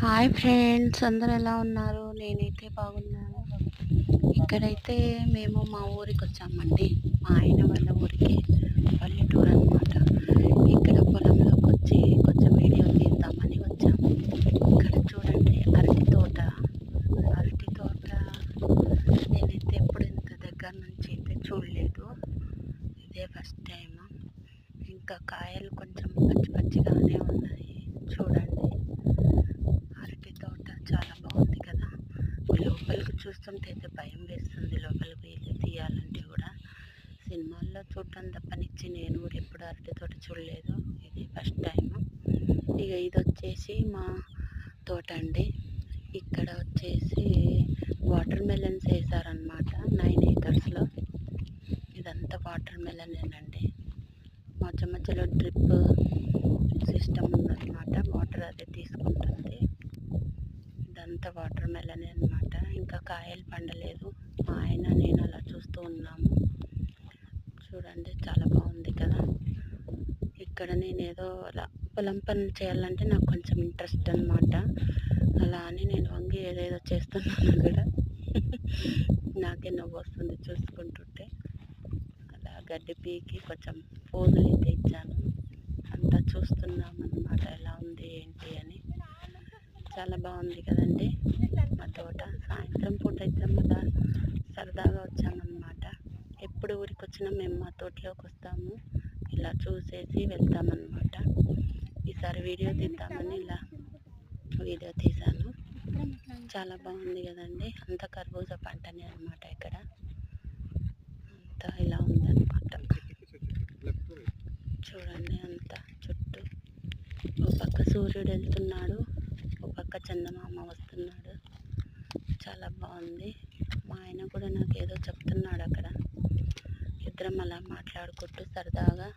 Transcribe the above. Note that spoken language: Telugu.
హాయ్ ఫ్రెండ్స్, అందరూ ఎలా ఉన్నారు? నేనైతే బాగున్నాను. ఇక్కడైతే మేము మా ఊరికి వచ్చామండి. మా ఆయన వాళ్ళ ఊరికి, పల్లెటూరు అనమాట. ఇక్కడ పొలంలోకి వచ్చి కొంచెం వీడియో తీద్దామని వచ్చాము. ఇక్కడ చూడండి, అరటి తోట నేనైతే ఎప్పుడు ఇంత దగ్గర నుంచి అయితే చూడలేదు. ఇదే ఫస్ట్ టైం. ఇంకా కాయలు కొంచెం పచ్చి పచ్చిగానే ఉన్నాయి. చూడండి, అరటి తోట చాలా బాగుంది కదా. లోపలికి చూస్తుంటే అయితే భయం వేస్తుంది. లోపలికి వెళ్ళి తీయాలంటే కూడా సినిమాల్లో చూడటం తప్పనిచ్చి నేను కూడా ఎప్పుడు అరటి తోట చూడలేదు. ఇది ఫస్ట్ టైం. ఇక ఇది వచ్చేసి మా తోట అండి. ఇక్కడ వచ్చేసి వాటర్ మెలన్స్ వేసారనమాట 9 ఏకర్స్లో. ఇదంతా వాటర్ మెలనేనండి. మధ్య మధ్యలో డ్రిప్ సిస్టమ్ ఉందన్నమాట. వాటర్ అదే తీసుకుంటుంది. ఇదంతా వాటర్ మెలనే అనమాట. ఇంకా కాయలు పండలేదు. మా ఆయన నేను అలా చూస్తూ ఉన్నాము. చూడండి, చాలా బాగుంది కదా. ఇక్కడ నేను ఏదో అలా పొలం పనులు చేయాలంటే నాకు కొంచెం ఇంట్రెస్ట్ అనమాట. అలా అని నేను వంగి ఏదేదో చేస్తున్నాను కూడా. నాకే నవ్వు వస్తుంది చూసుకుంటుంటే. అలా గడ్డి పీకి కొంచెం పోజులు అయితే ఇచ్చాను. అంతా చూస్తున్నాం అన్నమాట, ఎలా ఉంది ఏంటి అని. చాలా బాగుంది కదండి మా తోట. సాయంత్రం పూట అయితే మళ్ళా సరదాగా వచ్చామన్నమాట. ఎప్పుడు ఊరికి వచ్చినా మేము మా తోటలోకి వస్తాము, ఇలా చూసేసి వెళ్తామన్నమాట. ఈసారి వీడియో తీద్దామని ఇలా వీడియో తీశాను. చాలా బాగుంది కదండి. అంత కర్బూజా పంటనే అనమాట. ఇక్కడ అంతా ఇలా ఉందన్నమాట. చూడండి, అంతా చుట్టూ ఒక పక్క సూర్యుడు వెళ్తున్నాడు, ఒక పక్క చందమామ వస్తున్నాడు. చాలా బాగుంది. మా ఆయన కూడా నాకు ఏదో చెప్తున్నాడు అక్కడ. ఇద్దరం అలా మాట్లాడుకుంటూ సరదాగా